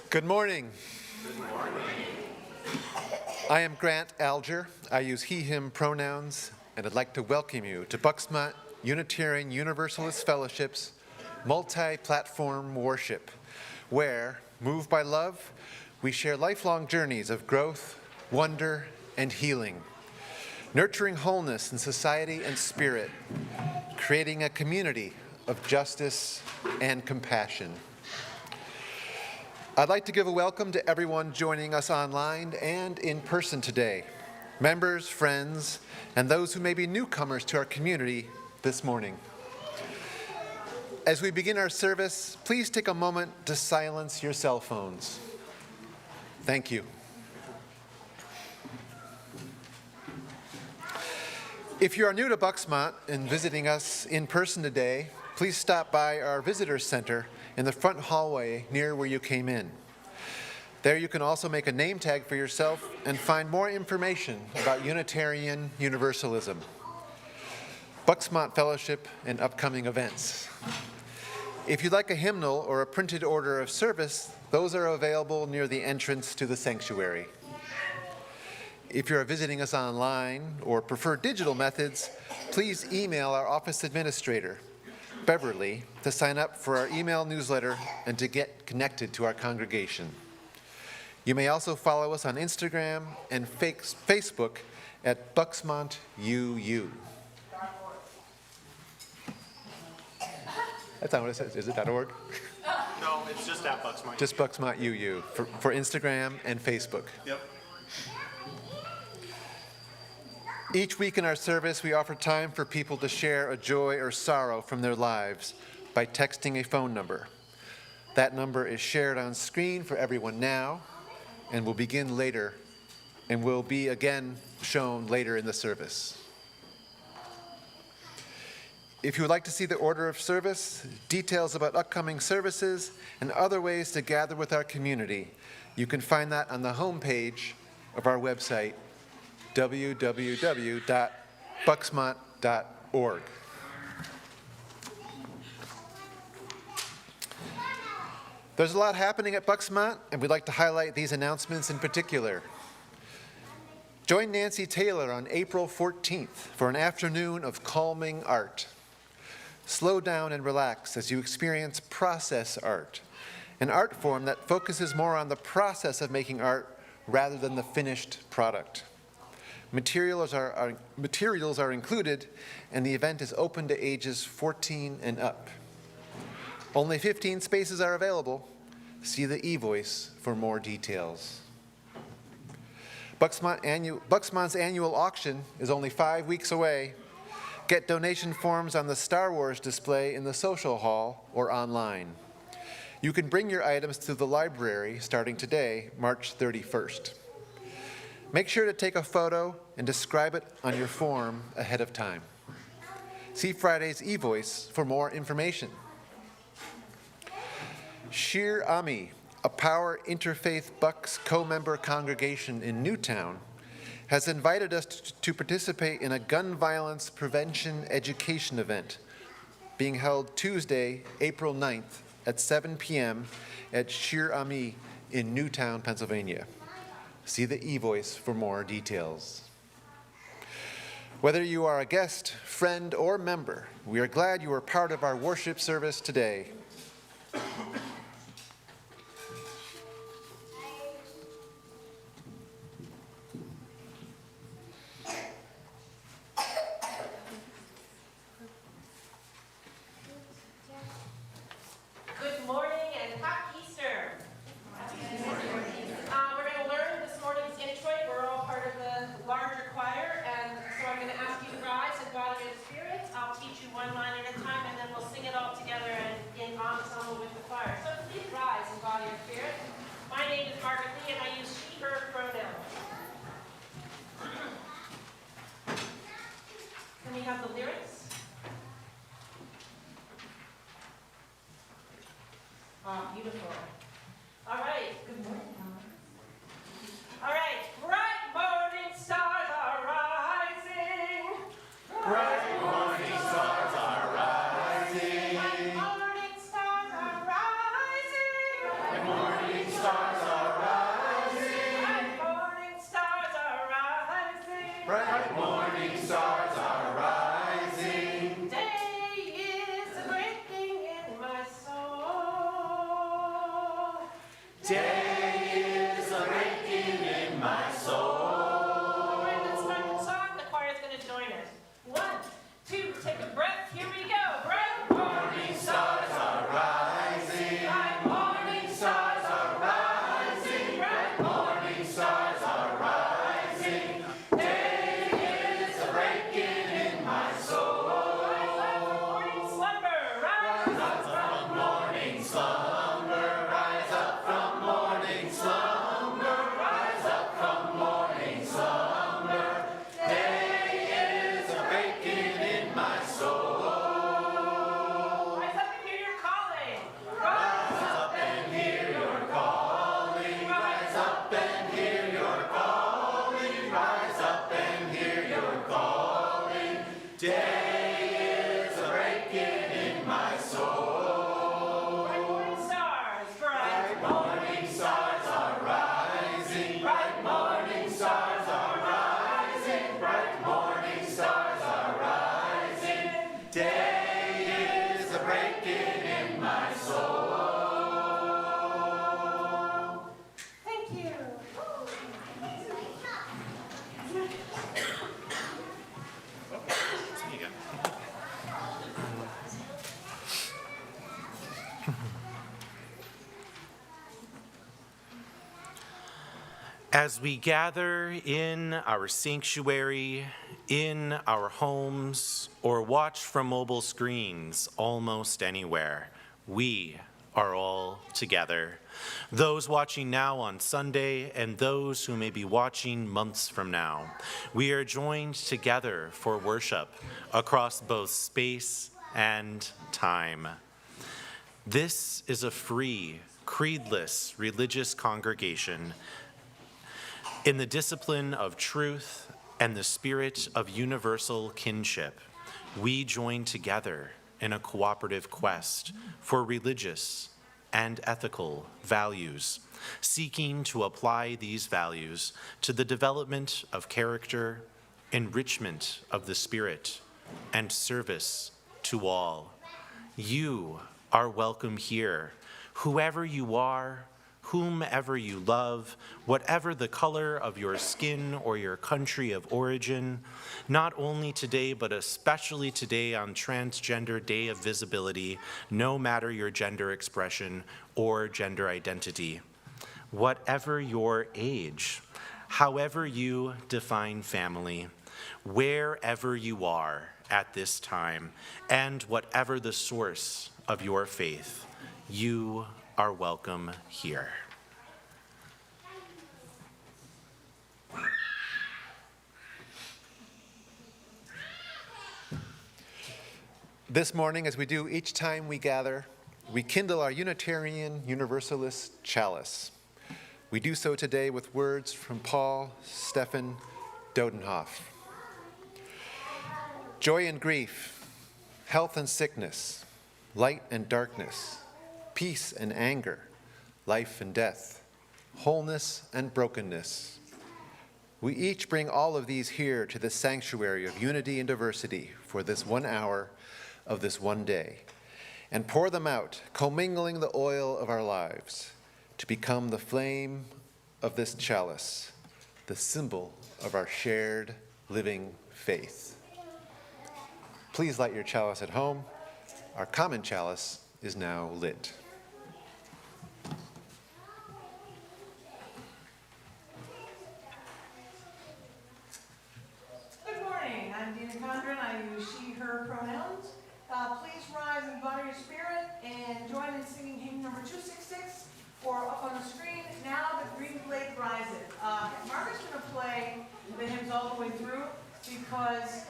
Good morning. I am Grant Alger. I use he, him pronouns, and I'd like to welcome you to Bucksmont Unitarian Universalist Fellowship's multi-platform worship, where, moved by love, we share lifelong journeys of growth, wonder, and healing, nurturing wholeness in society and spirit, creating a community of justice and compassion. I'd like to give a welcome to everyone joining us online and in person today, members, friends, and those who may be newcomers to our community this morning. As we begin our service, please take a moment to silence your cell phones. Thank you. If you are new to Bucksmont and visiting us in person today, please stop by our visitor center in the front hallway near where you came in. There you can also make a name tag for yourself and find more information about Unitarian Universalism, Bucksmont Fellowship, and upcoming events. If you'd like a hymnal or a printed order of service, those are available near the entrance to the sanctuary. If you're visiting us online or prefer digital methods, please email our office administrator, Beverly, to sign up for our email newsletter and to get connected to our congregation. You may also follow us on Instagram and Facebook at Bucksmont UU. That's not what it says. Is it .org? No, it's just at Bucksmont. Just Bucksmont UU for Instagram and Facebook. Yep. Each week in our service, we offer time for people to share a joy or sorrow from their lives by texting a phone number. That number is shared on screen for everyone now and will begin later and will be again shown later in the service. If you would like to see the order of service, details about upcoming services, and other ways to gather with our community, you can find that on the homepage of our website, www.bucksmont.org. There's a lot happening at Bucksmont, and we'd like to highlight these announcements in particular. Join Nancy Taylor on April 14th for an afternoon of calming art. Slow down and relax as you experience process art, an art form that focuses more on the process of making art rather than the finished product. Materials are included, and the event is open to ages 14 and up. Only 15 spaces are available. See the e-voice for more details. Bucksmont's annual auction is only 5 weeks away. Get donation forms on the Star Wars display in the social hall or online. You can bring your items to the library starting today, March 31st. Make sure to take a photo and describe it on your form ahead of time. See Friday's e-voice for more information. Shir Ami, a Power Interfaith Bucks co-member congregation in Newtown, has invited us to participate in a gun violence prevention education event being held Tuesday, April 9th at 7 p.m. at Shir Ami in Newtown, Pennsylvania. See the e-voice for more details. Whether you are a guest, friend, or member, we are glad you are part of our worship service today. Beautiful. All right. Good morning. All right. Bright morning stars are rising. Bright morning stars are rising. Bright morning stars are rising. Bright morning stars Bright morning stars are rising. Day is breaking in my soul. Day is awakening in my soul. All right, let's start the song. The choir's going to join us. 1, 2, take a breath. Here we go. Bright morning stars are rising. Bright morning stars are rising. Bright morning stars are rising. Day is breaking in my soul. Rise up from morning slumber. Rise up from morning slumber. Rise up from morning slumber. Rise up from morning slumber. Day is awakening in my soul. Rise up and hear your calling. Rise up And hear your calling. Rise up and hear your calling. Rise up and hear your calling. Day is awakening in my soul. bright morning stars. Bright Morning stars are rising. Bright morning stars are rising. Bright morning stars are rising. Day is a breaking in my soul. Thank you. As we gather in our sanctuary, in our homes, or watch from mobile screens almost anywhere, we are all together. Those watching now on Sunday and those who may be watching months from now, we are joined together for worship across both space and time. This is a free, creedless religious congregation in the discipline of truth and the spirit of universal kinship. We join together in a cooperative quest for religious and ethical values, seeking to apply these values to the development of character, enrichment of the spirit, and service to all. You are welcome here, whoever you are, whomever you love, whatever the color of your skin or your country of origin, not only today, but especially today on Transgender Day of Visibility, no matter your gender expression or gender identity. Whatever your age, however you define family, wherever you are at this time, and whatever the source of your faith, you are welcome here. This morning, as we do each time we gather, we kindle our Unitarian Universalist chalice. We do so today with words from Paul Stephan Dodenhoff. Joy and grief, health and sickness, light and darkness, peace and anger, life and death, wholeness and brokenness. We each bring all of these here to the sanctuary of unity and diversity for this 1 hour of this one day, and pour them out, commingling the oil of our lives to become the flame of this chalice, the symbol of our shared living faith. Please light your chalice at home. Our common chalice is now lit. Good morning, I'm Dina Condren. I use she, her pronouns. Please rise and body your spirit and join in singing hymn number 266 or up on the screen, Now the Green Blade Rises. Margaret's going to play the hymns all the way through because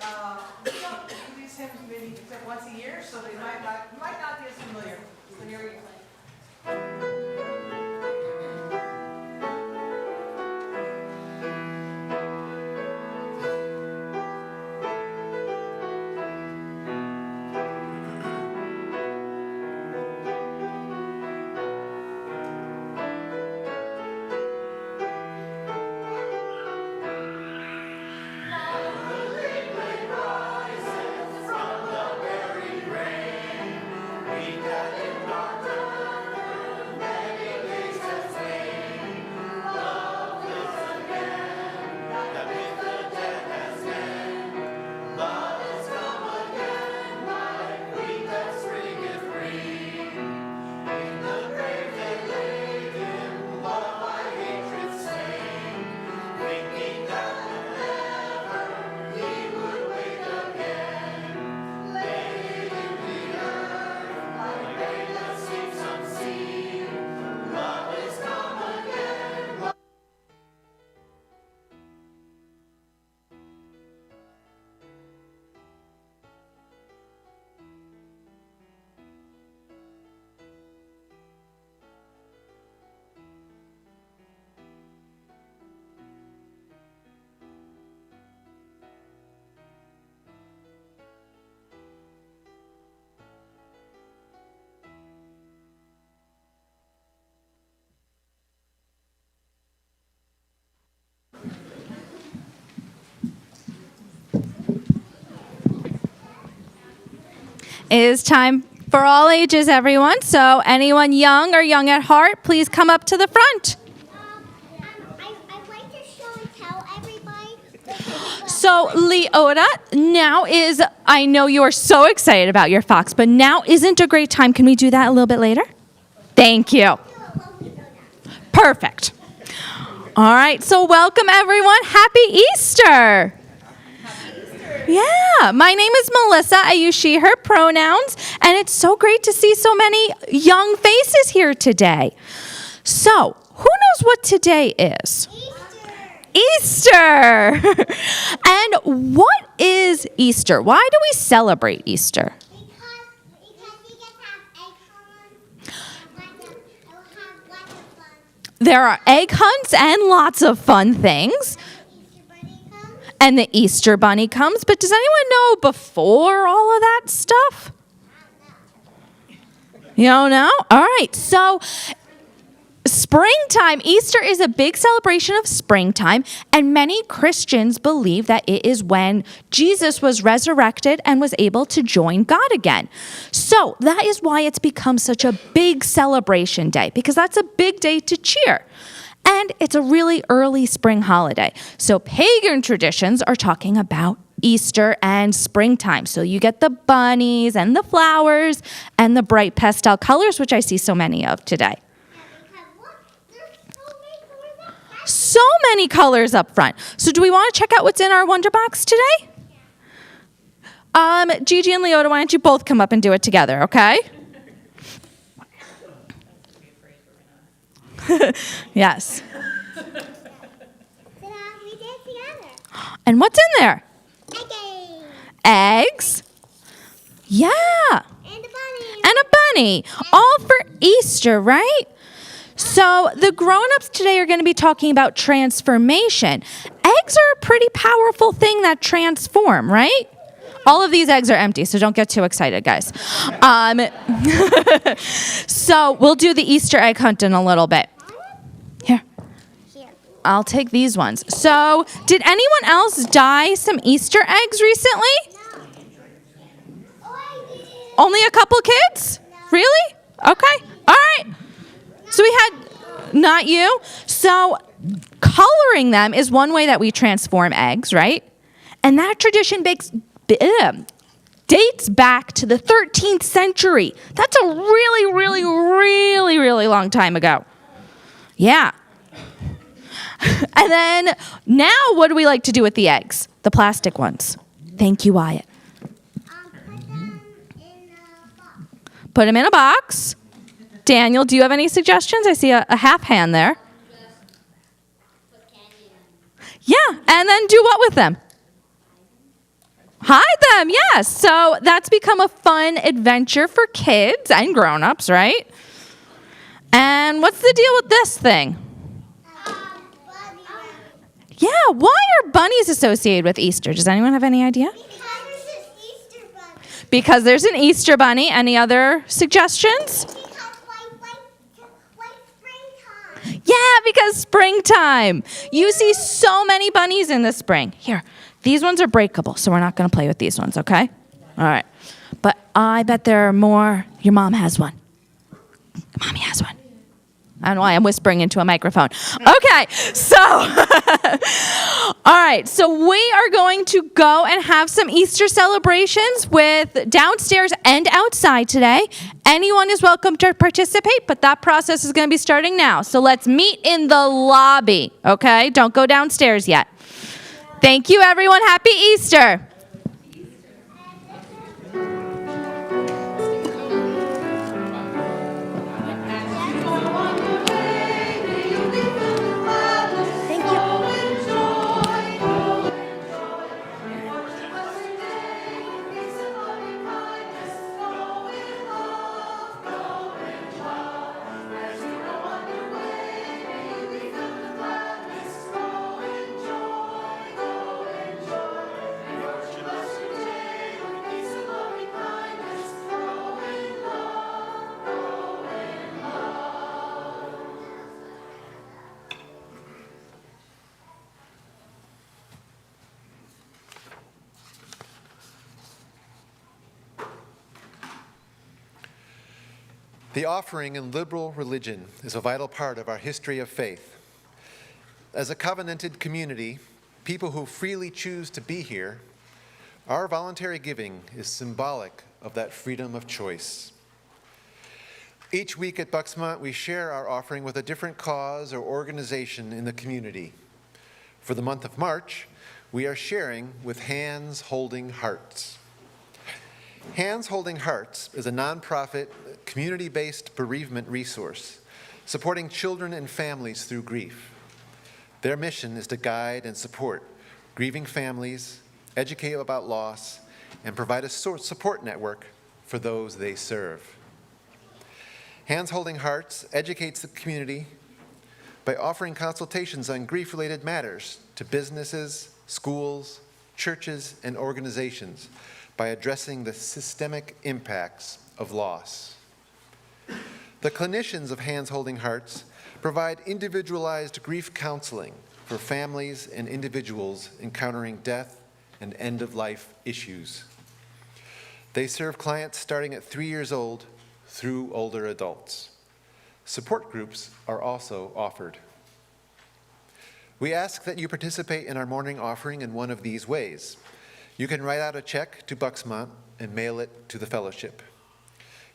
we don't do these hymns maybe except once a year, so they might not be as familiar. So here we go. Now It is time for all ages, everyone. So anyone young or young at heart, please come up to the front. I'd like to show and tell everybody. So Leota, now is, I know you are so excited about your fox, but now isn't a great time. Can we do that a little bit later? Thank you. Perfect. All right, so welcome everyone. Happy Easter. Yeah, my name is Melissa. I use she, her pronouns, and it's so great to see so many young faces here today. So, who knows what today is? Easter! And what is Easter? Why do we celebrate Easter? Because we get to have egg hunts. We'll have lots of fun. There are egg hunts and lots of fun things. Easter Bunny comes. And the Easter Bunny comes, but does anyone know before all of that stuff? You don't know? All right, so springtime, Easter is a big celebration of springtime, and many Christians believe that it is when Jesus was resurrected and was able to join God again. So that is why it's become such a big celebration day, because that's a big day to cheer. And it's a really early spring holiday. So pagan traditions are talking about Easter and springtime. So you get the bunnies and the flowers and the bright pastel colors, which I see so many of today. Because look, there's so many colors up. So many colors up front. So do we want to check out what's in our Wonder Box today? Gigi and Leota, why don't you both come up and do it together, okay? Yes. We did it together. And what's in there? Egg. Eggs. Yeah. And a bunny. And a bunny. All for Easter, right? So the grown-ups today are going to be talking about transformation. Eggs are a pretty powerful thing that transform, right? All of these eggs are empty, so don't get too excited, guys. So we'll do the Easter egg hunt in a little bit. Here, Here. I'll take these ones. So did anyone else dye some Easter eggs recently? Oh, I did. Only a couple kids? Really? Okay. All right. So we had, not you. So coloring them is one way that we transform eggs, right? And that tradition dates back to the 13th century. That's a really, really, really, really long time ago. Yeah. And then now what do we like to do with the eggs? The plastic ones. Thank you, Wyatt. Put them in a box. Put them in a box. Daniel, do you have any suggestions? I see a half hand there. Yeah, and then do what with them? Hide them, yes. So that's become a fun adventure for kids and grown-ups, right? And what's the deal with this thing? Bunny. Yeah, why are bunnies associated with Easter? Does anyone have any idea? Because there's an Easter bunny. Because there's an Easter bunny. Any other suggestions? Because like springtime. Yeah, because springtime. You see so many bunnies in the spring. Here, these ones are breakable, so we're not going to play with these ones, okay? All right. But I bet there are more. Your mom has one. Mommy has one. I don't know why I'm whispering into a microphone. Okay, so, all right, so we are going to go and have some Easter celebrations with downstairs and outside today. Anyone is welcome to participate, but that process is going to be starting now. So let's meet in the lobby, okay? Don't go downstairs yet. Thank you, everyone. Happy Easter. The offering in liberal religion is a vital part of our history of faith. As a covenanted community, people who freely choose to be here, our voluntary giving is symbolic of that freedom of choice. Each week at Bucksmont, we share our offering with a different cause or organization in the community. For the month of March, we are sharing with Hands Holding Hearts. Hands Holding Hearts is a nonprofit, community-based bereavement resource supporting children and families through grief. Their mission is to guide and support grieving families, educate about loss, and provide a support network for those they serve. Hands Holding Hearts educates the community by offering consultations on grief-related matters to businesses, schools, churches, and organizations by addressing the systemic impacts of loss. The clinicians of Hands Holding Hearts provide individualized grief counseling for families and individuals encountering death and end-of-life issues. They serve clients starting at 3 years old through older adults. Support groups are also offered. We ask that you participate in our morning offering in one of these ways. You can write out a check to Bucksmont and mail it to the fellowship.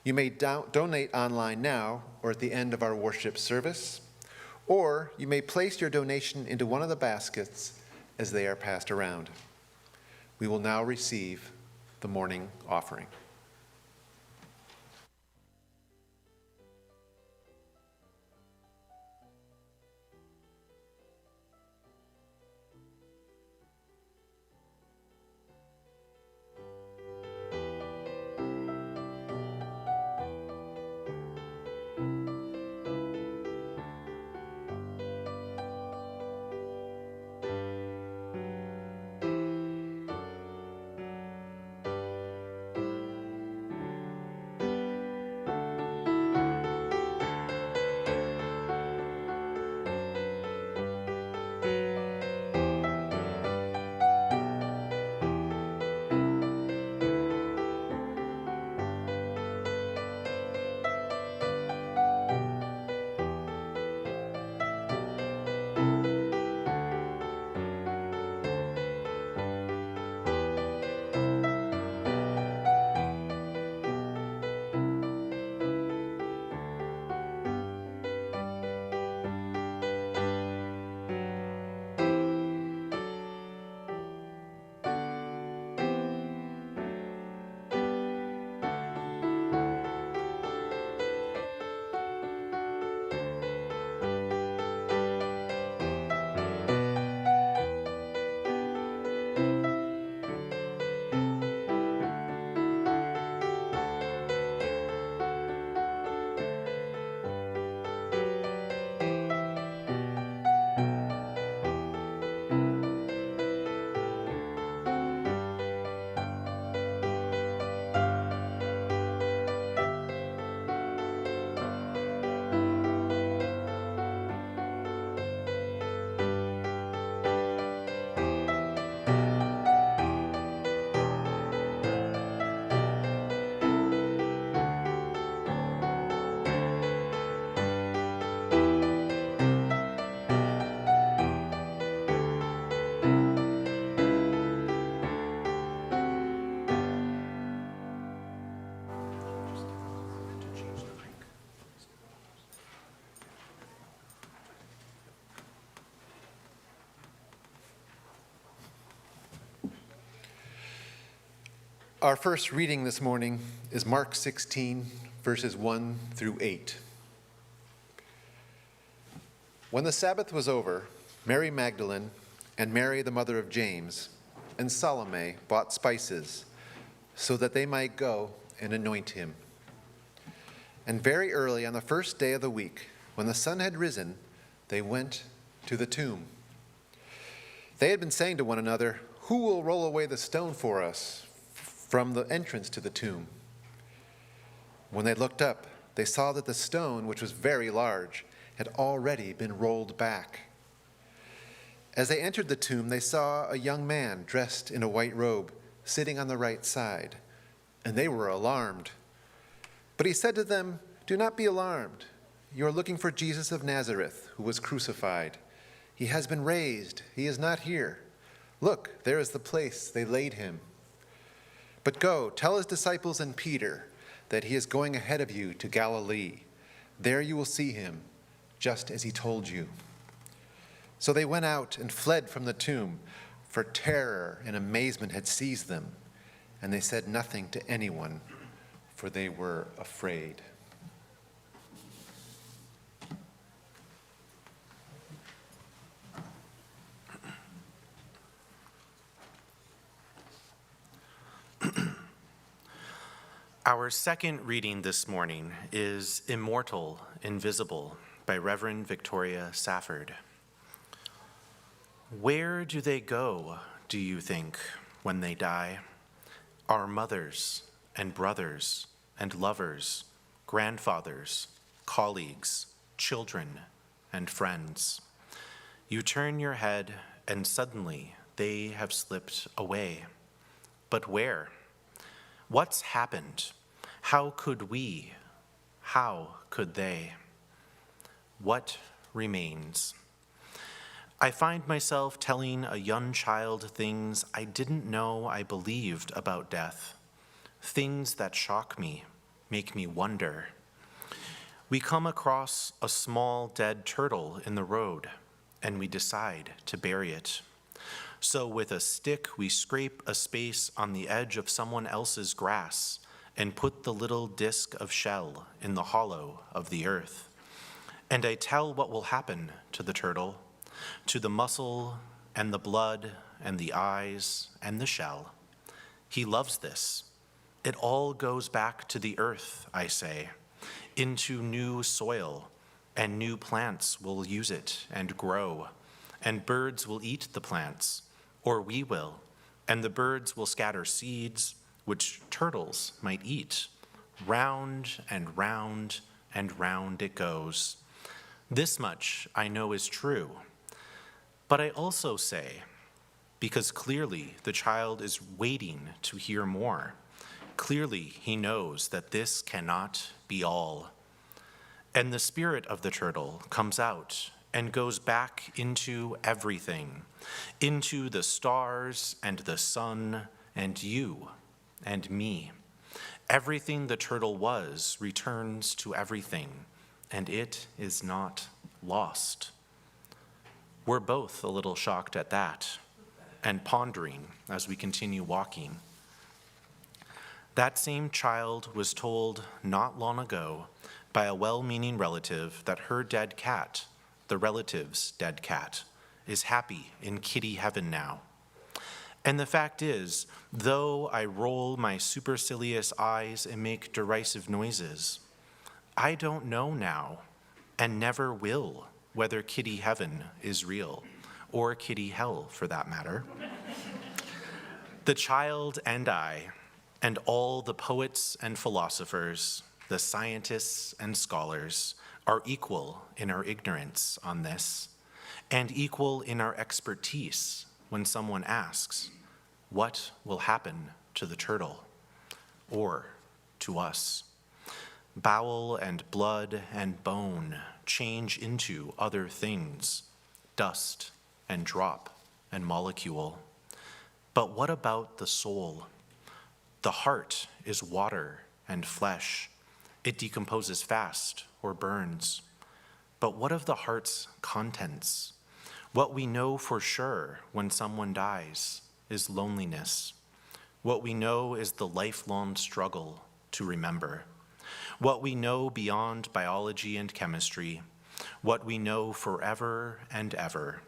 You may donate online now or at the end of our worship service, or you may place your donation into one of the baskets as they are passed around. We will now receive the morning offering. Our first reading this morning is Mark 16, verses 1 through 8. When the Sabbath was over, Mary Magdalene and Mary, the mother of James, and Salome bought spices so that they might go and anoint him. And very early on the first day of the week, when the sun had risen, they went to the tomb. They had been saying to one another, "Who will roll away the stone for us from the entrance to the tomb?" When they looked up, they saw that the stone, which was very large, had already been rolled back. As they entered the tomb, they saw a young man dressed in a white robe sitting on the right side, and they were alarmed. But he said to them, "Do Do not be alarmed. You are looking for Jesus of Nazareth, who was crucified. He has been raised. He is not here. Look, there is the place they laid him. But go, tell his disciples and Peter that he is going ahead of you to Galilee. There you will see him, just as he told you." So they went out and fled from the tomb, for terror and amazement had seized them, and they said nothing to anyone, for they were afraid. Our second reading this morning is Immortal, Invisible by Reverend Victoria Safford. Where do they go, do you think, when they die? Our mothers and brothers and lovers, grandfathers, colleagues, children, and friends. You turn your head and suddenly they have slipped away. But where? What's happened? How could we? How could they? What remains? I find myself telling a young child things I didn't know I believed about death, things that shock me, make me wonder. We come across a small dead turtle in the road, and we decide to bury it. So with a stick, we scrape a space on the edge of someone else's grass and put the little disc of shell in the hollow of the earth. And I tell what will happen to the turtle, to the muscle and the blood and the eyes and the shell. He loves this. It all goes back to the earth, I say, into new soil, and new plants will use it and grow, and birds will eat the plants, or we will, and the birds will scatter seeds, which turtles might eat. Round and round and round it goes. This much I know is true. But I also say, because clearly the child is waiting to hear more. Clearly he knows that this cannot be all. And the spirit of the turtle comes out and goes back into everything, into the stars and the sun and you and me. Everything the turtle was returns to everything, and it is not lost. We're both a little shocked at that and pondering as we continue walking. That same child was told not long ago by a well-meaning relative that her dead cat, the relative's dead cat, is happy in kitty heaven now. And the fact is, though I roll my supercilious eyes and make derisive noises, I don't know now, and never will, whether kitty heaven is real, or kitty hell for that matter. The child and I, and all the poets and philosophers, the scientists and scholars, are equal in our ignorance on this, and equal in our expertise when someone asks, what will happen to the turtle, or to us? Bowel and blood and bone change into other things, dust and drop and molecule. But what about the soul? The heart is water and flesh. It decomposes fast or burns. But what of the heart's contents? What we know for sure when someone dies is loneliness. What we know is the lifelong struggle to remember. What we know beyond biology and chemistry, what we know forever and ever,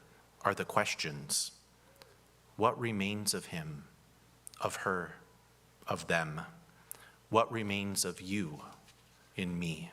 are the questions. What remains of him, of her, of them? What remains of you in me?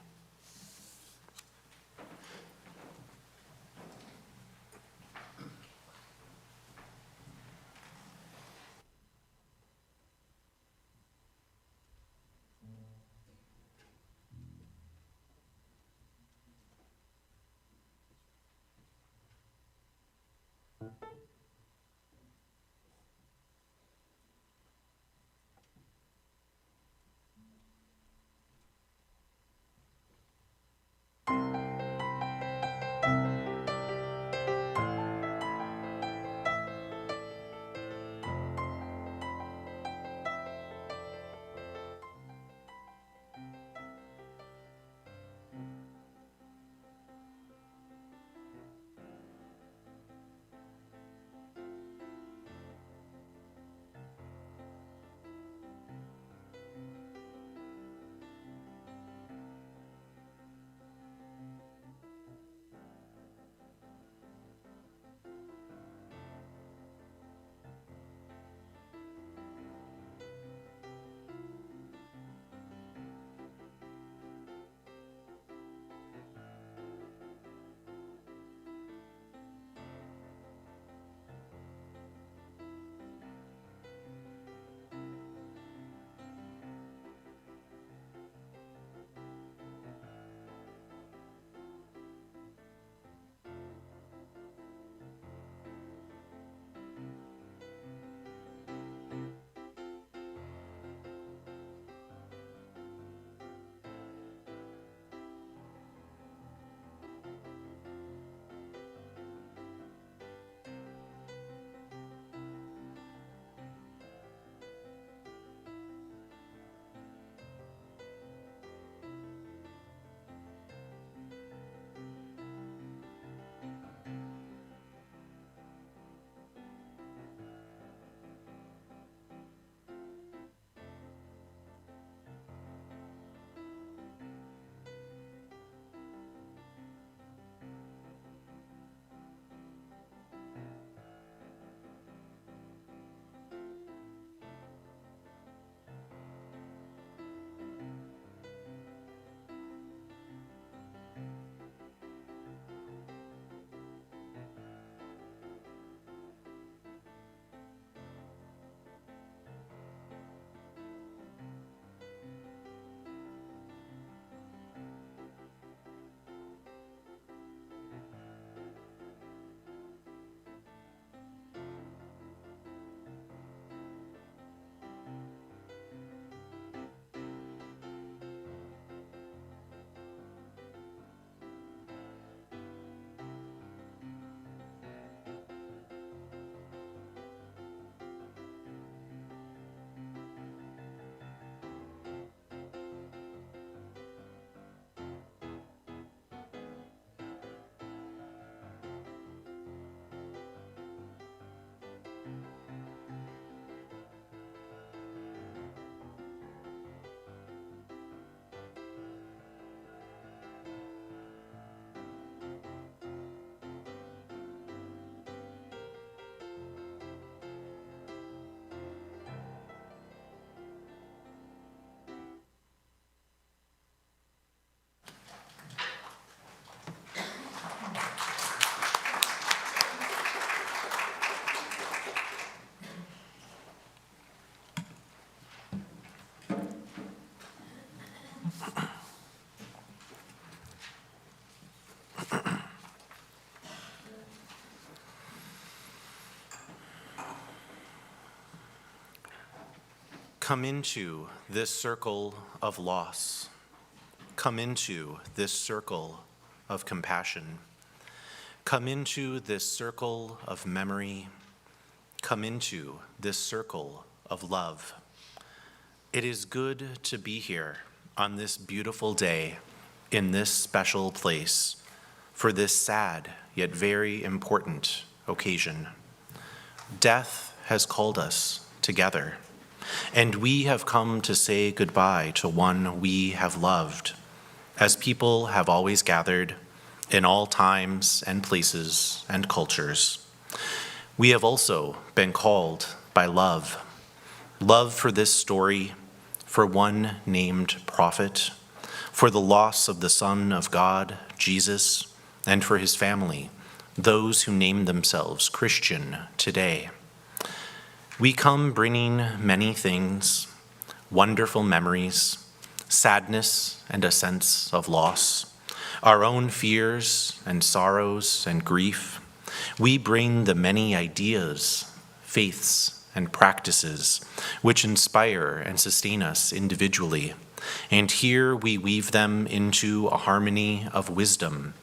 Come into this circle of loss. Come into this circle of compassion. Come into this circle of memory. Come into this circle of love. It is good to be here on this beautiful day in this special place for this sad yet very important occasion. Death has called us together, and we have come to say goodbye to one we have loved, as people have always gathered in all times and places and cultures. We have also been called by love. Love for this story, for one named prophet, for the loss of the Son of God, Jesus, and for his family, those who name themselves Christian today. We come bringing many things, wonderful memories, sadness and a sense of loss, our own fears and sorrows and grief. We bring the many ideas, faiths, and practices which inspire and sustain us individually, and here we weave them into a harmony of wisdom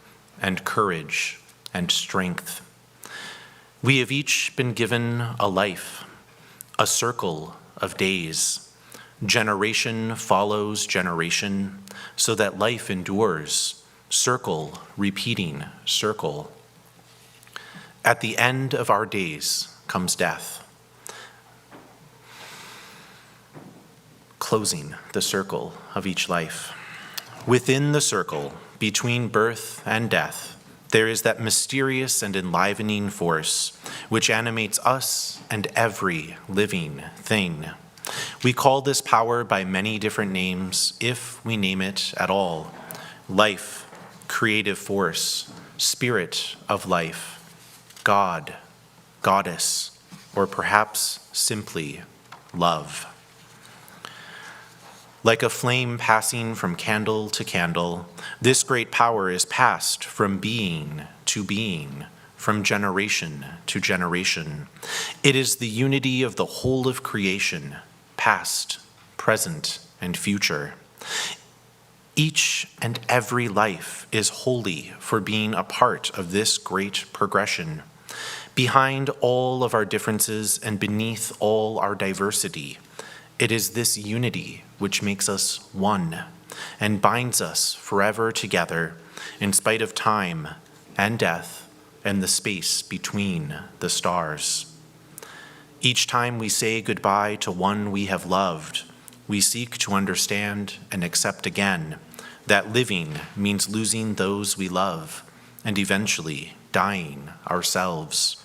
and courage and strength. We have each been given a life, a circle of days. Generation follows generation, so that life endures, circle repeating circle. At the end of our days comes death, closing the circle of each life. Within the circle, between birth and death, there is that mysterious and enlivening force which animates us and every living thing. We call this power by many different names, if we name it at all: life, creative force, spirit of life, God, goddess, or perhaps simply love. Like a flame passing from candle to candle, this great power is passed from being to being, from generation to generation. It is the unity of the whole of creation, past, present, and future. Each and every life is holy for being a part of this great progression. Behind all of our differences and beneath all our diversity, it is this unity which makes us one and binds us forever together in spite of time and death and the space between the stars. Each time we say goodbye to one we have loved, we seek to understand and accept again that living means losing those we love and eventually dying ourselves.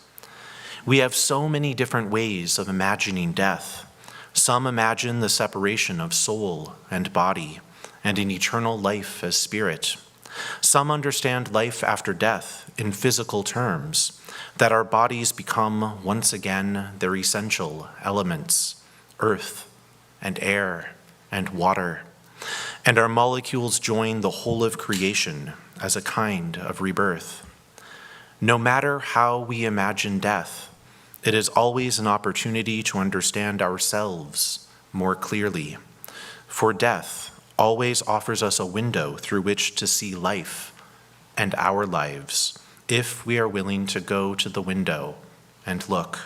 We have so many different ways of imagining death. Some imagine the separation of soul and body and an eternal life as spirit. Some understand life after death in physical terms, that our bodies become once again their essential elements, earth and air and water, and our molecules join the whole of creation as a kind of rebirth. No matter how we imagine death, it is always an opportunity to understand ourselves more clearly, for death always offers us a window through which to see life and our lives, if we are willing to go to the window and look.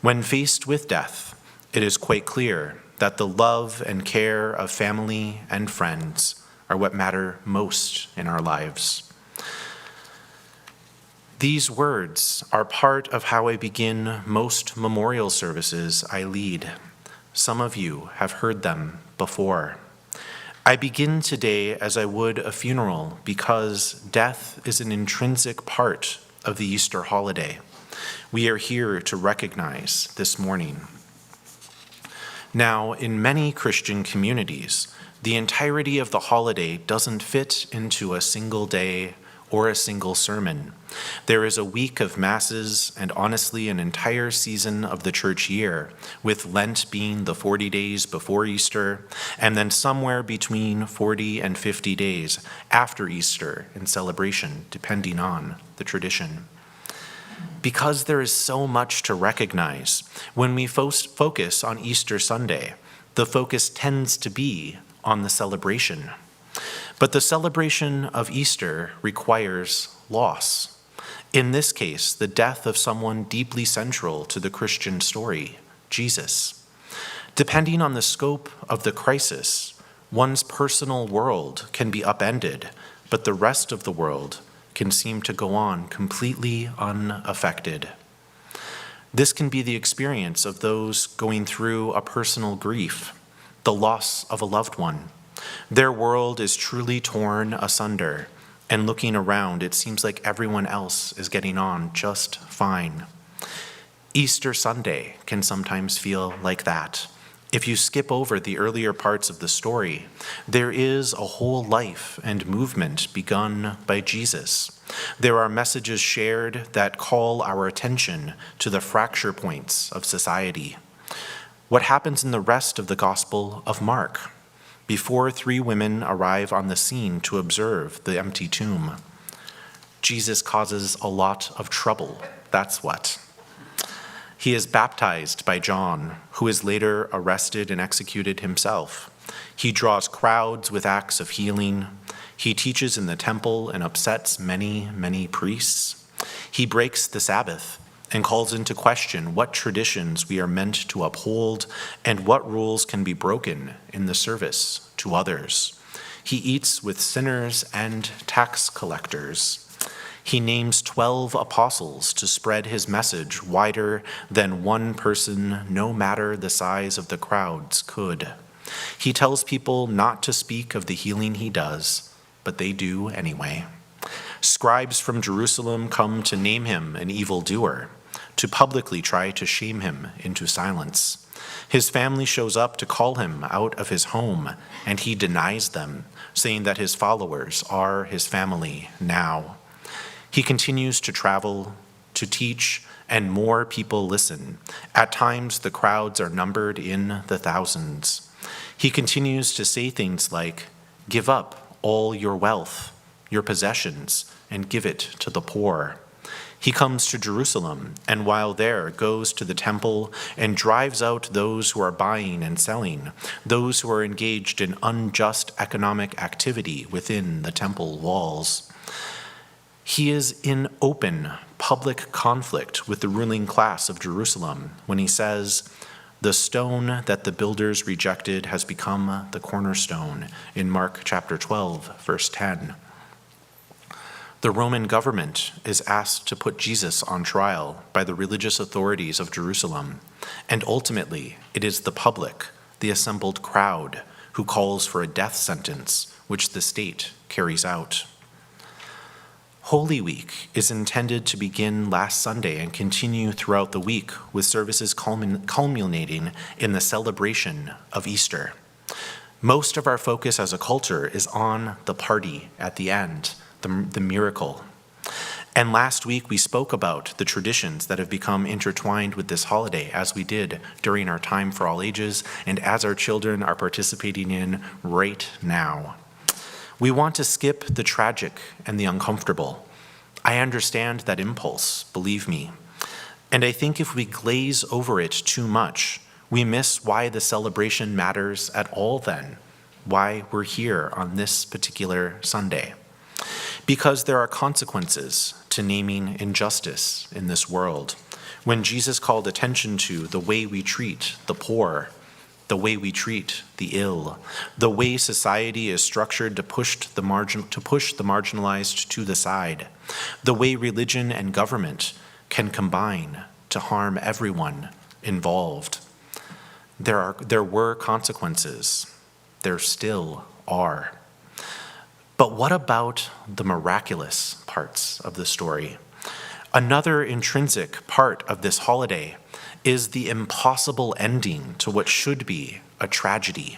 When faced with death, it is quite clear that the love and care of family and friends are what matter most in our lives. These words are part of how I begin most memorial services I lead. Some of you have heard them before. I begin today as I would a funeral because death is an intrinsic part of the Easter holiday. We are here to recognize this morning. Now, in many Christian communities, the entirety of the holiday doesn't fit into a single day or a single sermon. There is a week of masses and honestly an entire season of the church year, with Lent being the 40 days before Easter, and then somewhere between 40 and 50 days after Easter in celebration, depending on the tradition. Because there is so much to recognize, when we focus on Easter Sunday, the focus tends to be on the celebration. But the celebration of Easter requires loss. In this case, the death of someone deeply central to the Christian story, Jesus. Depending on the scope of the crisis, one's personal world can be upended, but the rest of the world can seem to go on completely unaffected. This can be the experience of those going through a personal grief, the loss of a loved one. Their world is truly torn asunder, and looking around, it seems like everyone else is getting on just fine. Easter Sunday can sometimes feel like that. If you skip over the earlier parts of the story, there is a whole life and movement begun by Jesus. There are messages shared that call our attention to the fracture points of society. What happens in the rest of the Gospel of Mark? Before 3 women arrive on the scene to observe the empty tomb, Jesus causes a lot of trouble, that's what. He is baptized by John, who is later arrested and executed himself. He draws crowds with acts of healing. He teaches in the temple and upsets many, many priests. He breaks the Sabbath and calls into question what traditions we are meant to uphold and what rules can be broken in the service to others. He eats with sinners and tax collectors. He names 12 apostles to spread his message wider than one person, no matter the size of the crowds, could. He tells people not to speak of the healing he does, but they do anyway. Scribes from Jerusalem come to name him an evildoer, to publicly try to shame him into silence. His family shows up to call him out of his home, and he denies them, saying that his followers are his family now. He continues to travel, to teach, and more people listen. At times, the crowds are numbered in the thousands. He continues to say things like, "Give up all your wealth, your possessions, and give it to the poor." He comes to Jerusalem, and while there, goes to the temple and drives out those who are buying and selling, those who are engaged in unjust economic activity within the temple walls. He is in open public conflict with the ruling class of Jerusalem when he says, "The stone that the builders rejected has become the cornerstone," in Mark chapter 12, verse 10. The Roman government is asked to put Jesus on trial by the religious authorities of Jerusalem, and ultimately it is the public, the assembled crowd, who calls for a death sentence, which the state carries out. Holy Week is intended to begin last Sunday and continue throughout the week with services culminating in the celebration of Easter. Most of our focus as a culture is on the party at the end, the miracle. And last week we spoke about the traditions that have become intertwined with this holiday, as we did during our Time for All Ages and as our children are participating in right now. We want to skip the tragic and the uncomfortable. I understand that impulse, believe me. And I think if we glaze over it too much, we miss why the celebration matters at all then, why we're here on this particular Sunday. Because there are consequences to naming injustice in this world. When Jesus called attention to the way we treat the poor, the way we treat the ill, the way society is structured to push the marginalized to the side, the way religion and government can combine to harm everyone involved. There were consequences. There still are. But what about the miraculous parts of the story? Another intrinsic part of this holiday is the impossible ending to what should be a tragedy.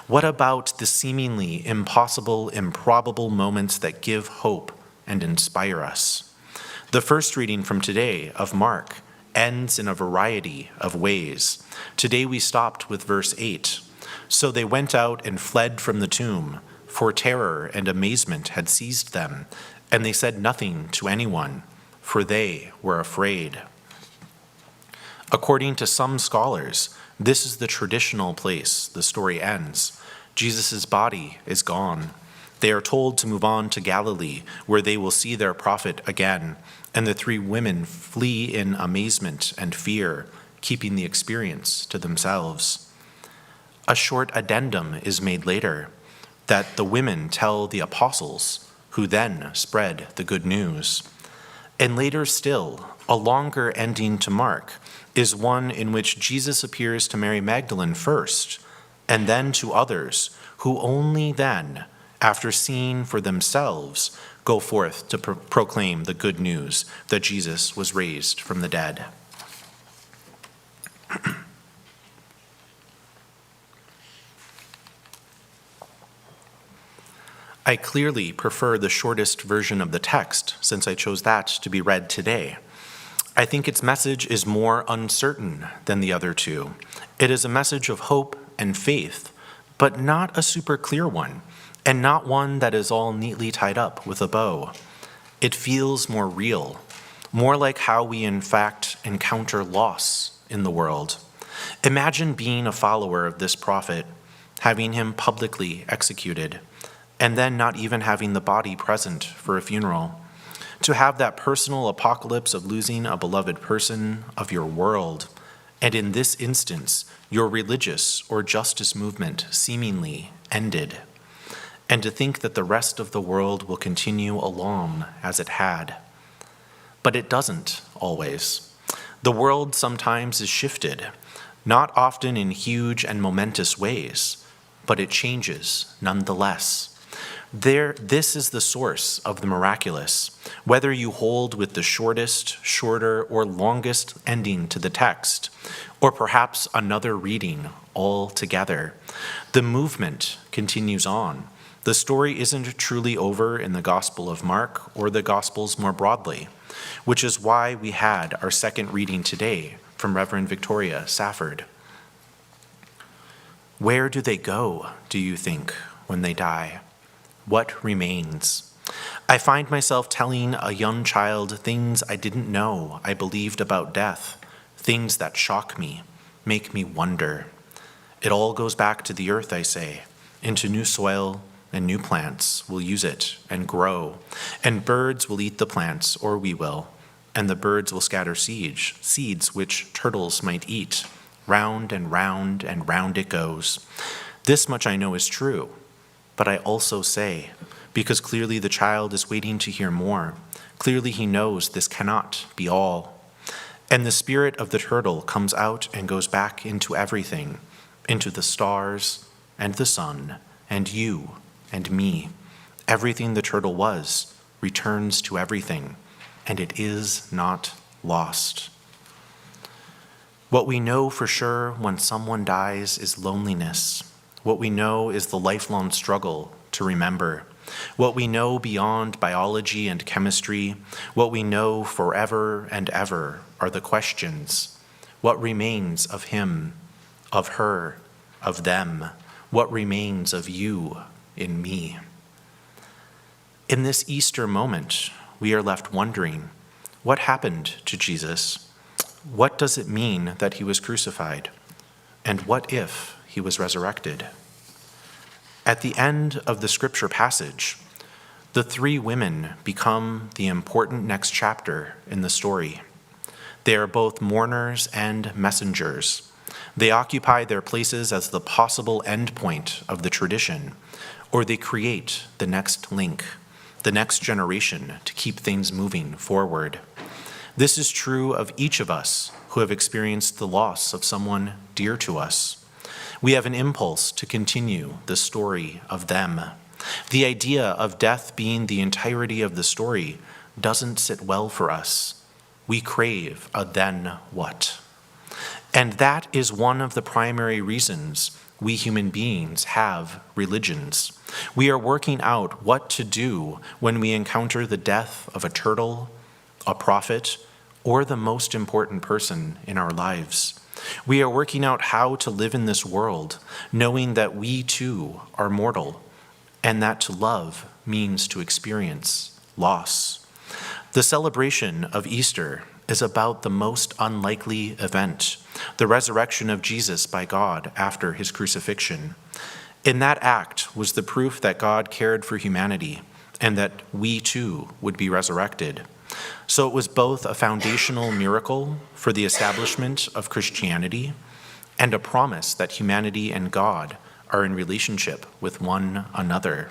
What about the seemingly impossible, improbable moments that give hope and inspire us? The first reading from today of Mark ends in a variety of ways. Today we stopped with verse 8. So they went out and fled from the tomb, for terror and amazement had seized them, and they said nothing to anyone, for they were afraid. According to some scholars, This is the traditional place the story ends. Jesus' body is gone. They are told to move on to Galilee, where they will see their prophet again, and the three women flee in amazement and fear, keeping the experience to themselves. A short addendum is made later that the women tell the apostles, who then spread the good news. And later still, a longer ending to Mark is one in which Jesus appears to Mary Magdalene first, and then to others, who only then, after seeing for themselves, go forth to proclaim the good news that Jesus was raised from the dead. I clearly prefer the shortest version of the text, since I chose that to be read today. I think its message is more uncertain than the other two. It is a message of hope and faith, but not a super clear one, and not one that is all neatly tied up with a bow. It feels more real, more like how we in fact encounter loss in the world. Imagine being a follower of this prophet, having him publicly executed, and then not even having the body present for a funeral. To have that personal apocalypse of losing a beloved person of your world, and in this instance, your religious or justice movement seemingly ended. And to think that the rest of the world will continue along as it had. But it doesn't always. The world sometimes is shifted, not often in huge and momentous ways, but it changes nonetheless. This is the source of the miraculous, whether you hold with the shortest, shorter, or longest ending to the text, or perhaps another reading altogether. The movement continues on. The story isn't truly over in the Gospel of Mark or the Gospels more broadly, which is why we had our second reading today from Reverend Victoria Safford. Where do they go, do you think, when they die? What remains? I find myself telling a young child things I didn't know I believed about death, things that shock me, make me wonder. It all goes back to the earth, I say, into new soil, and new plants will use it and grow, and birds will eat the plants, or we will, and the birds will scatter seeds which turtles might eat. Round and round and round it goes. This much I know is true. But I also say, because clearly the child is waiting to hear more, clearly he knows this cannot be all. And the spirit of the turtle comes out and goes back into everything, into the stars and the sun and you and me. Everything the turtle was returns to everything, and it is not lost. What we know for sure when someone dies is loneliness. What we know is the lifelong struggle to remember. What we know beyond biology and chemistry, what we know forever and ever are the questions. What remains of him, of her, of them? What remains of you in me? In this Easter moment, we are left wondering, what happened to Jesus? What does it mean that he was crucified? And what if he was resurrected? At the end of the scripture passage, the three women become the important next chapter in the story. They are both mourners and messengers. They occupy their places as the possible endpoint of the tradition, or they create the next link, the next generation to keep things moving forward. This is true of each of us who have experienced the loss of someone dear to us. We have an impulse to continue the story of them. The idea of death being the entirety of the story doesn't sit well for us. We crave a then what? And that is one of the primary reasons we human beings have religions. We are working out what to do when we encounter the death of a turtle, a prophet, or the most important person in our lives. We are working out how to live in this world, knowing that we too are mortal, and that to love means to experience loss. The celebration of Easter is about the most unlikely event, the resurrection of Jesus by God after his crucifixion. In that act was the proof that God cared for humanity and that we too would be resurrected. So it was both a foundational miracle for the establishment of Christianity and a promise that humanity and God are in relationship with one another.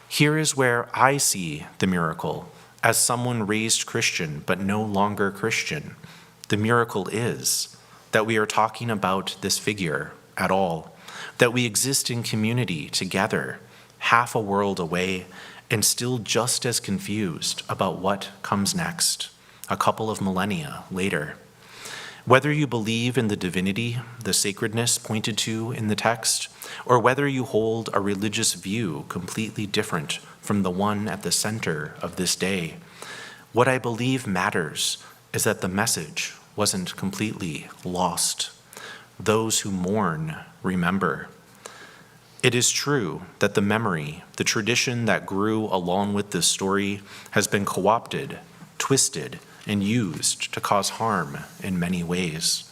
Here is where I see the miracle as someone raised Christian but no longer Christian. The miracle is that we are talking about this figure at all, that we exist in community together, half a world away, and still just as confused about what comes next, a couple of millennia later. Whether you believe in the divinity, the sacredness pointed to in the text, or whether you hold a religious view completely different from the one at the center of this day, what I believe matters is that the message wasn't completely lost. Those who mourn remember. It is true that the memory, the tradition that grew along with this story, has been co-opted, twisted, and used to cause harm in many ways.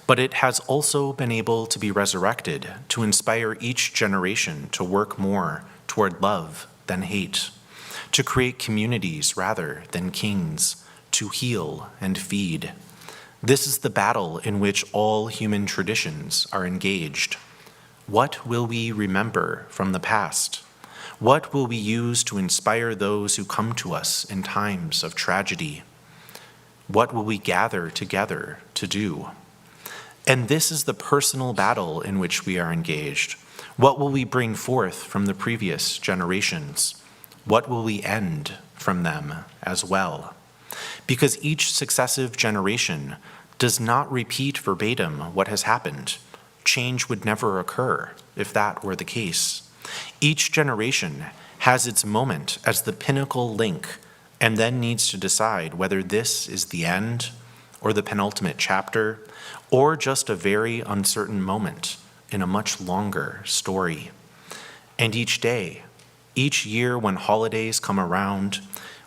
But it has also been able to be resurrected to inspire each generation to work more toward love than hate, to create communities rather than kings, to heal and feed. This is the battle in which all human traditions are engaged. What will we remember from the past? What will we use to inspire those who come to us in times of tragedy? What will we gather together to do? And this is the personal battle in which we are engaged. What will we bring forth from the previous generations? What will we end from them as well? Because each successive generation does not repeat verbatim what has happened. Change would never occur if that were the case. Each generation has its moment as the pinnacle link and then needs to decide whether this is the end or the penultimate chapter or just a very uncertain moment in a much longer story. And each day, each year when holidays come around,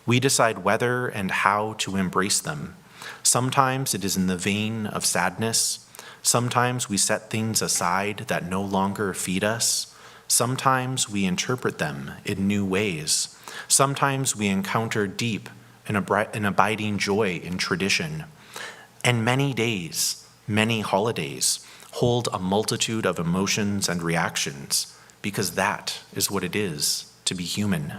we decide whether and how to embrace them. Sometimes it is in the vein of sadness. Sometimes we set things aside that no longer feed us. Sometimes we interpret them in new ways. Sometimes we encounter deep and abiding joy in tradition. And many days, many holidays, hold a multitude of emotions and reactions, because that is what it is to be human.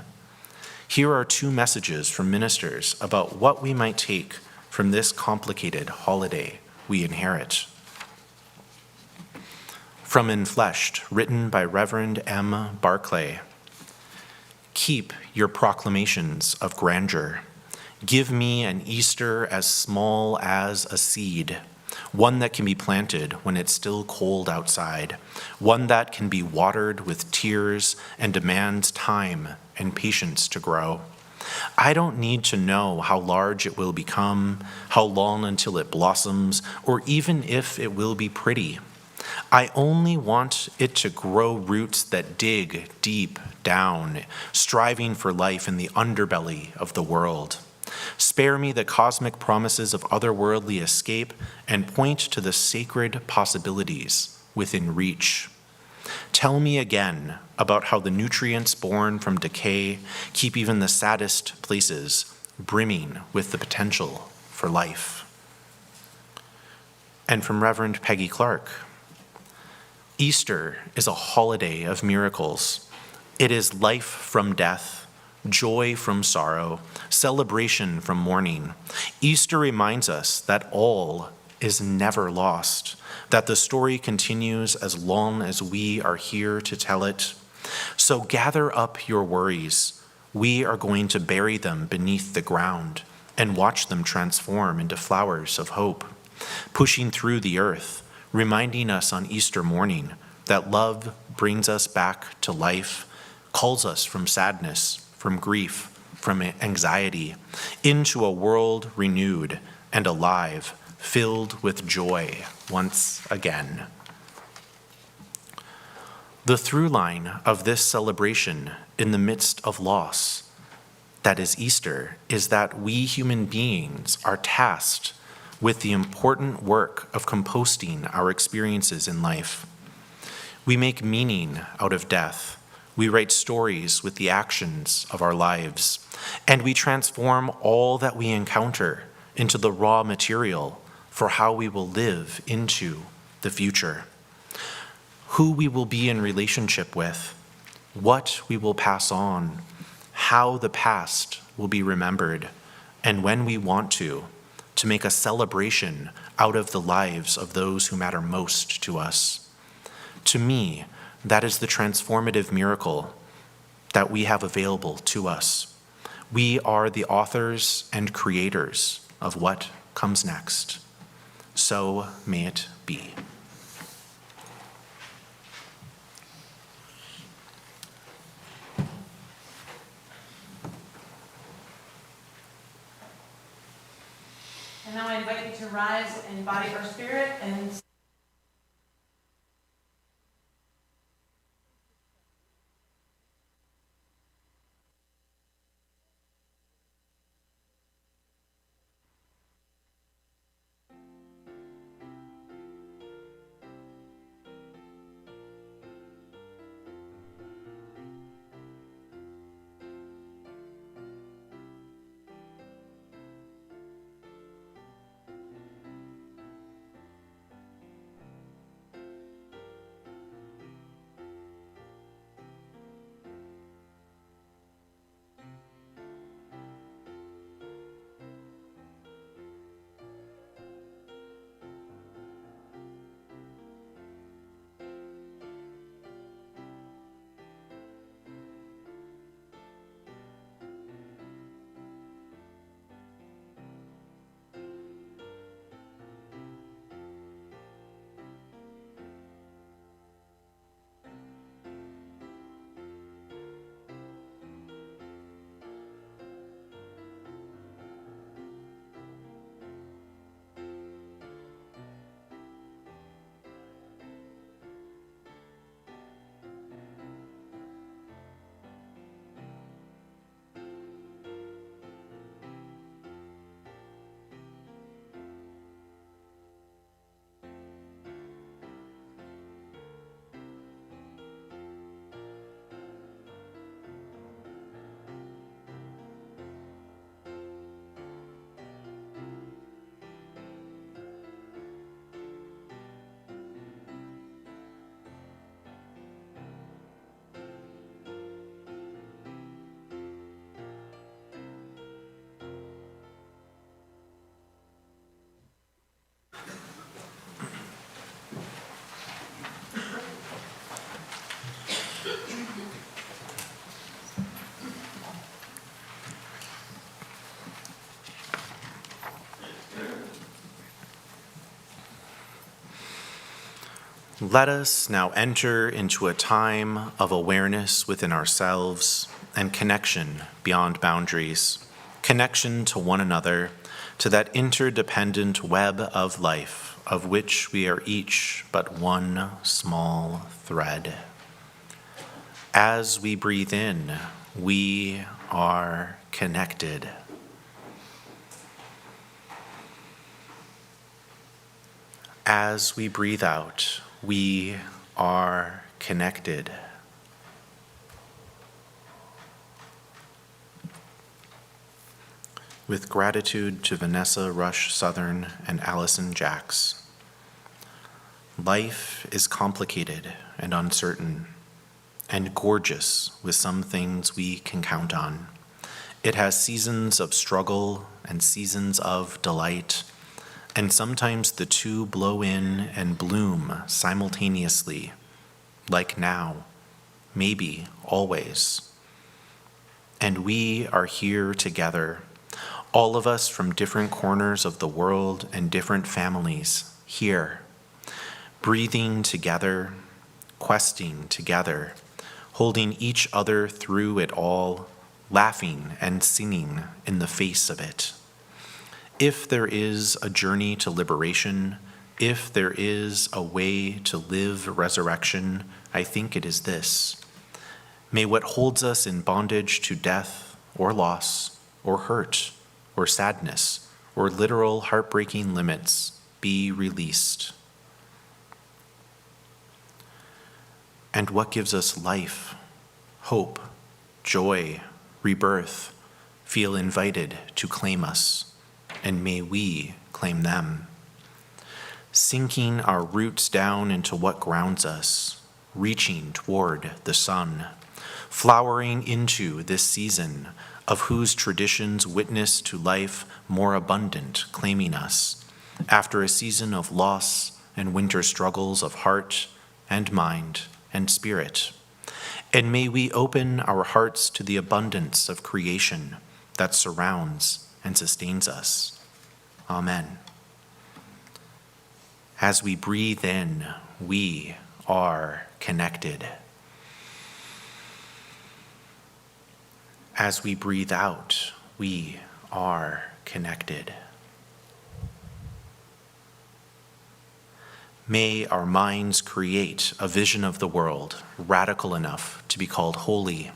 Here are two messages from ministers about what we might take from this complicated holiday we inherit. From Enfleshed, written by Reverend M. Barclay. Keep your proclamations of grandeur. Give me an Easter as small as a seed, one that can be planted when it's still cold outside, one that can be watered with tears and demands time and patience to grow. I don't need to know how large it will become, how long until it blossoms, or even if it will be pretty. I only want it to grow roots that dig deep down, striving for life in the underbelly of the world. Spare me the cosmic promises of otherworldly escape and point to the sacred possibilities within reach. Tell me again about how the nutrients born from decay keep even the saddest places brimming with the potential for life. And from Reverend Peggy Clark. Easter is a holiday of miracles. It is life from death, joy from sorrow, celebration from mourning. Easter reminds us that all is never lost, that the story continues as long as we are here to tell it. So gather up your worries. We are going to bury them beneath the ground and watch them transform into flowers of hope, pushing through the earth, reminding us on Easter morning that love brings us back to life, calls us from sadness, from grief, from anxiety, into a world renewed and alive, filled with joy once again. The through line of this celebration in the midst of loss, that is Easter is that we human beings are tasked with the important work of composting our experiences in life. We make meaning out of death. We write stories with the actions of our lives, and we transform all that we encounter into the raw material for how we will live into the future. Who we will be in relationship with, what we will pass on, how the past will be remembered, and when we want to make a celebration out of the lives of those who matter most to us. To me, that is the transformative miracle that we have available to us. We are the authors and creators of what comes next. So may it be. And now I invite you to rise in body or spirit and let us now enter into a time of awareness within ourselves and connection beyond boundaries, connection to one another, to that interdependent web of life of which we are each but one small thread. As we breathe in, we are connected. As we breathe out, we are connected. With gratitude to Vanessa Rush Southern and Allison Jacks. Life is complicated and uncertain, and gorgeous with some things we can count on. It has seasons of struggle and seasons of delight, and sometimes the two blow in and bloom simultaneously, like now, maybe always. And we are here together, all of us from different corners of the world and different families, here, breathing together, questing together, holding each other through it all, laughing and singing in the face of it. If there is a journey to liberation, if there is a way to live resurrection, I think it is this. May what holds us in bondage to death or loss or hurt or sadness or literal heartbreaking limits be released. And what gives us life, hope, joy, rebirth, feel invited to claim us, and may we claim them. Sinking our roots down into what grounds us, reaching toward the sun, flowering into this season of whose traditions witness to life more abundant, claiming us, after a season of loss and winter struggles of heart and mind and spirit. And may we open our hearts to the abundance of creation that surrounds and sustains us. Amen. As we breathe in, we are connected. As we breathe out, we are connected. May our minds create a vision of the world radical enough to be called holy.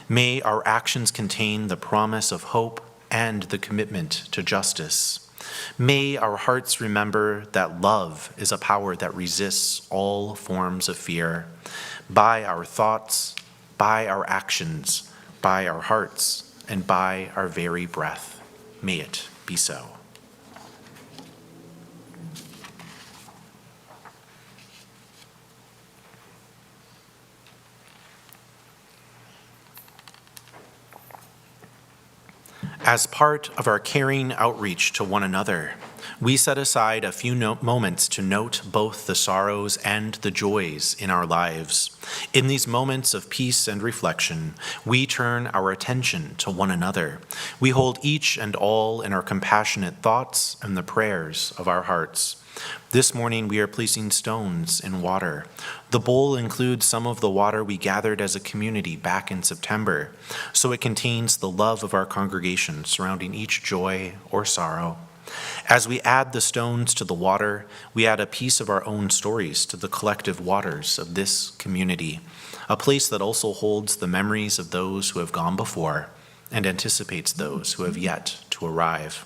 May our actions contain the promise of hope and the commitment to justice. May our hearts remember that love is a power that resists all forms of fear. By our thoughts, by our actions, by our hearts, and by our very breath. May it be so. As part of our caring outreach to one another, we set aside a few moments to note both the sorrows and the joys in our lives. In these moments of peace and reflection, we turn our attention to one another. We hold each and all in our compassionate thoughts and the prayers of our hearts. This morning we are placing stones in water. The bowl includes some of the water we gathered as a community back in September, so it contains the love of our congregation surrounding each joy or sorrow. As we add the stones to the water, we add a piece of our own stories to the collective waters of this community, a place that also holds the memories of those who have gone before and anticipates those who have yet to arrive.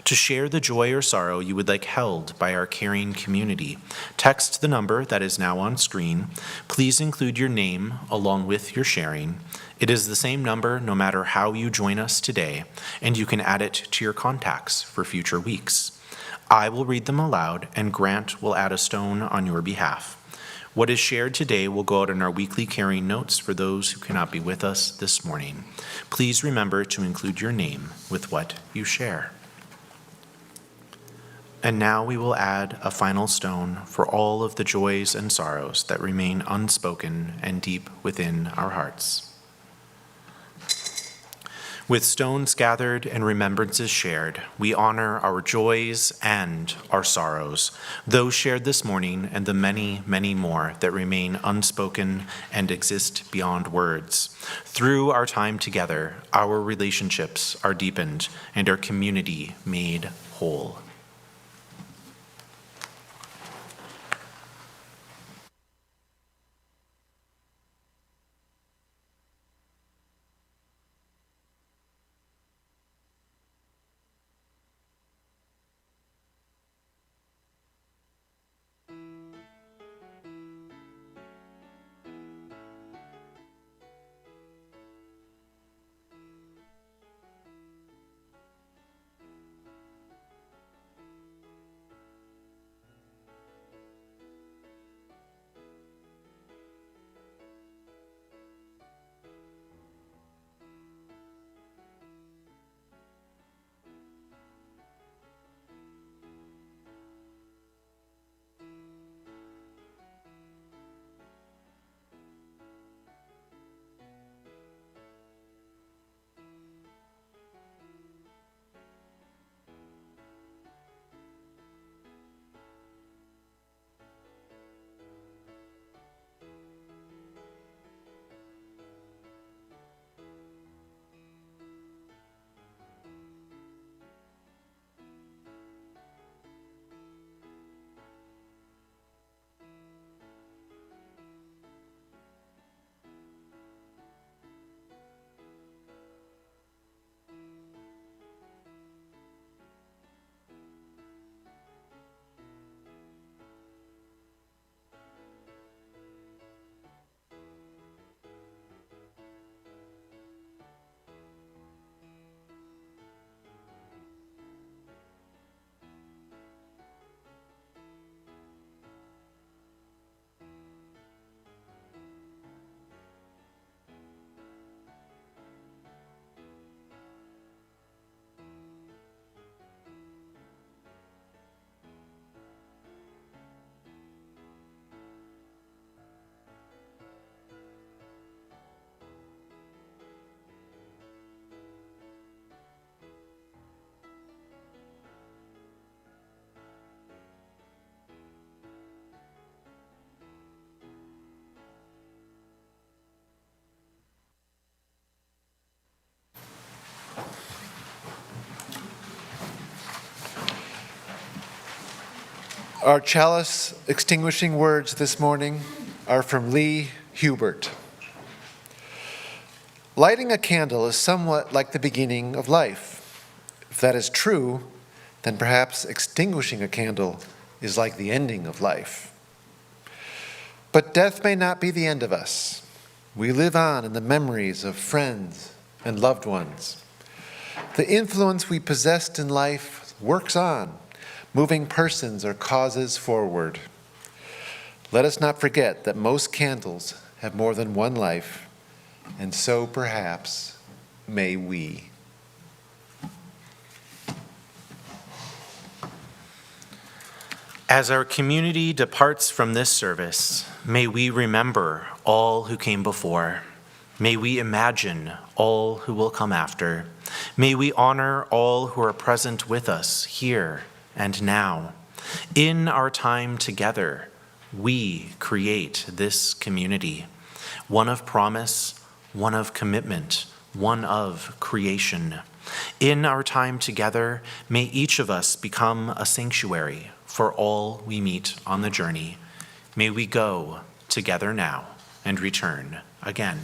To share the joy or sorrow you would like held by our caring community, text the number that is now on screen. Please include your name along with your sharing. It is the same number no matter how you join us today, and you can add it to your contacts for future weeks. I will read them aloud, and Grant will add a stone on your behalf. What is shared today will go out in our weekly caring notes for those who cannot be with us this morning. Please remember to include your name with what you share. And now we will add a final stone for all of the joys and sorrows that remain unspoken and deep within our hearts. With stones gathered and remembrances shared, we honor our joys and our sorrows, those shared this morning and the many, many more that remain unspoken and exist beyond words. Through our time together, our relationships are deepened and our community made whole. Our chalice extinguishing words this morning are from Lee Hubert. Lighting a candle is somewhat like the beginning of life. If that is true, then perhaps extinguishing a candle is like the ending of life. But death may not be the end of us. We live on in the memories of friends and loved ones. The influence we possessed in life works on, moving persons or causes forward. Let us not forget that most candles have more than one life, and so perhaps may we. As our community departs from this service, may we remember all who came before. May we imagine all who will come after. May we honor all who are present with us here and now. In our time together, we create this community, one of promise, one of commitment, one of creation. In our time together, may each of us become a sanctuary for all we meet on the journey. May we go together now and return again.